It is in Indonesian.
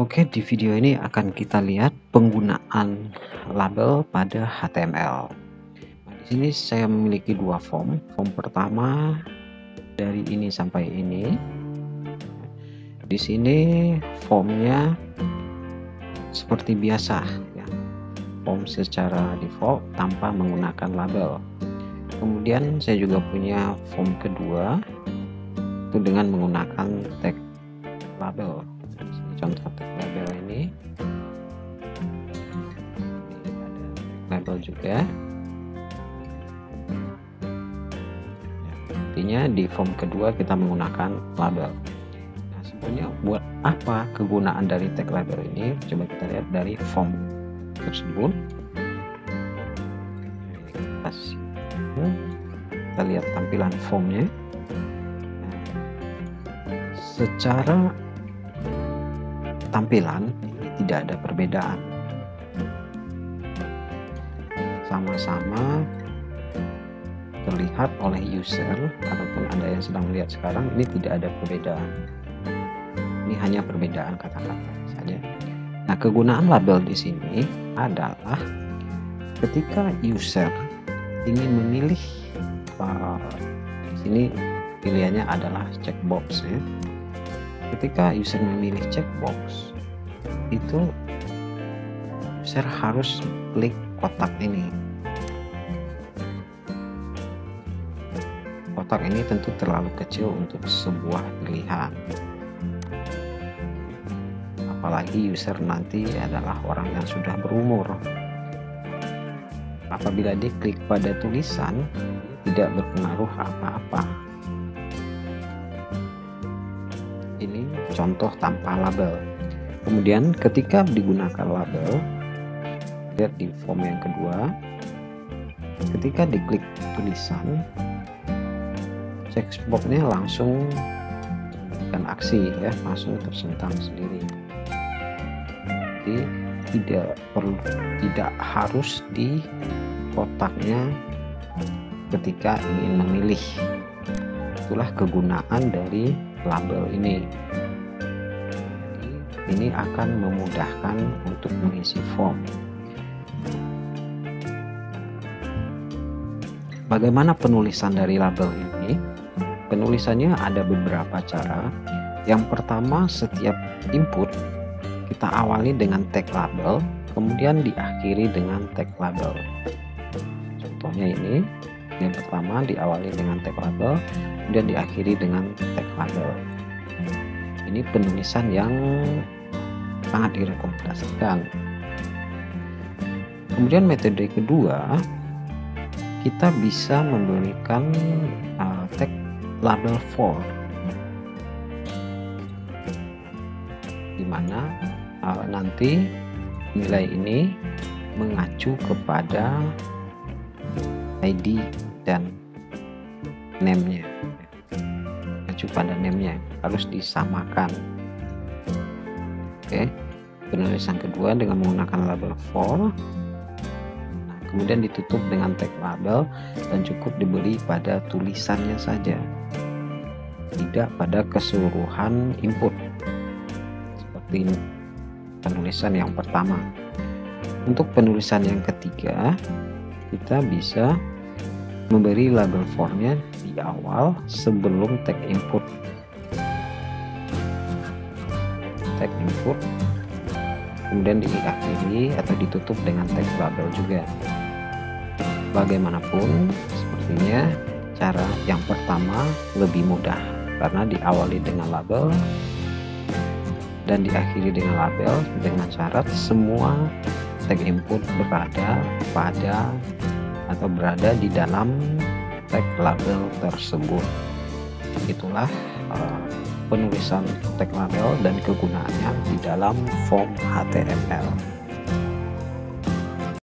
Oke, di video ini akan kita lihat penggunaan label pada HTML. Nah, di sini saya memiliki dua form. Form pertama dari ini sampai ini. Di sini formnya seperti biasa, ya. Form secara default tanpa menggunakan label. Kemudian saya juga punya form kedua itu dengan menggunakan tag label. Contoh tag label ini ada label juga. Artinya di form kedua kita menggunakan label. Nah, sebenarnya buat apa kegunaan dari tag label ini? Coba kita lihat dari form tersebut. Kita lihat tampilan formnya. Nah, secara tampilan ini tidak ada perbedaan, sama-sama terlihat oleh user ataupun Anda yang sedang melihat sekarang. Ini tidak ada perbedaan, ini hanya perbedaan kata-kata saja. Nah, kegunaan label di sini adalah ketika user ingin memilih, di sini pilihannya adalah checkbox, ya. Ketika user memilih checkbox, itu user harus klik kotak ini. Kotak ini tentu terlalu kecil untuk sebuah pilihan, apalagi user nanti adalah orang yang sudah berumur. Apabila diklik pada tulisan, tidak berpengaruh apa-apa. Ini contoh tanpa label. Kemudian ketika digunakan label, lihat di form yang kedua, ketika diklik tulisan, checkbox-nya langsung dan aksi, ya, langsung tersentang sendiri. Jadi tidak harus di kotaknya ketika ingin memilih. Itulah kegunaan dari label ini. Ini akan memudahkan untuk mengisi form. Bagaimana penulisan dari label ini? Penulisannya ada beberapa cara. Yang pertama, setiap input kita awali dengan tag label, kemudian diakhiri dengan tag label. Contohnya ini, yang pertama diawali dengan tag label, kemudian diakhiri dengan tag label. Ini penulisan yang sangat direkomendasikan. Kemudian metode kedua, kita bisa memberikan tag label for, di mana nanti nilai ini mengacu kepada ID dan name-nya. Pada name-nya harus disamakan. Oke, penulisan kedua dengan menggunakan label for. Nah, kemudian ditutup dengan tag label dan cukup diberi pada tulisannya saja, tidak pada keseluruhan input seperti penulisan yang pertama. Untuk penulisan yang ketiga, kita bisa memberi label for-nya di awal sebelum tag input. Tag input kemudian diakhiri atau ditutup dengan tag label juga. Bagaimanapun, sepertinya cara yang pertama lebih mudah karena diawali dengan label dan diakhiri dengan label, dengan syarat semua tag input berada di dalam tag label tersebut. Itulah penulisan tag label dan kegunaannya di dalam form HTML.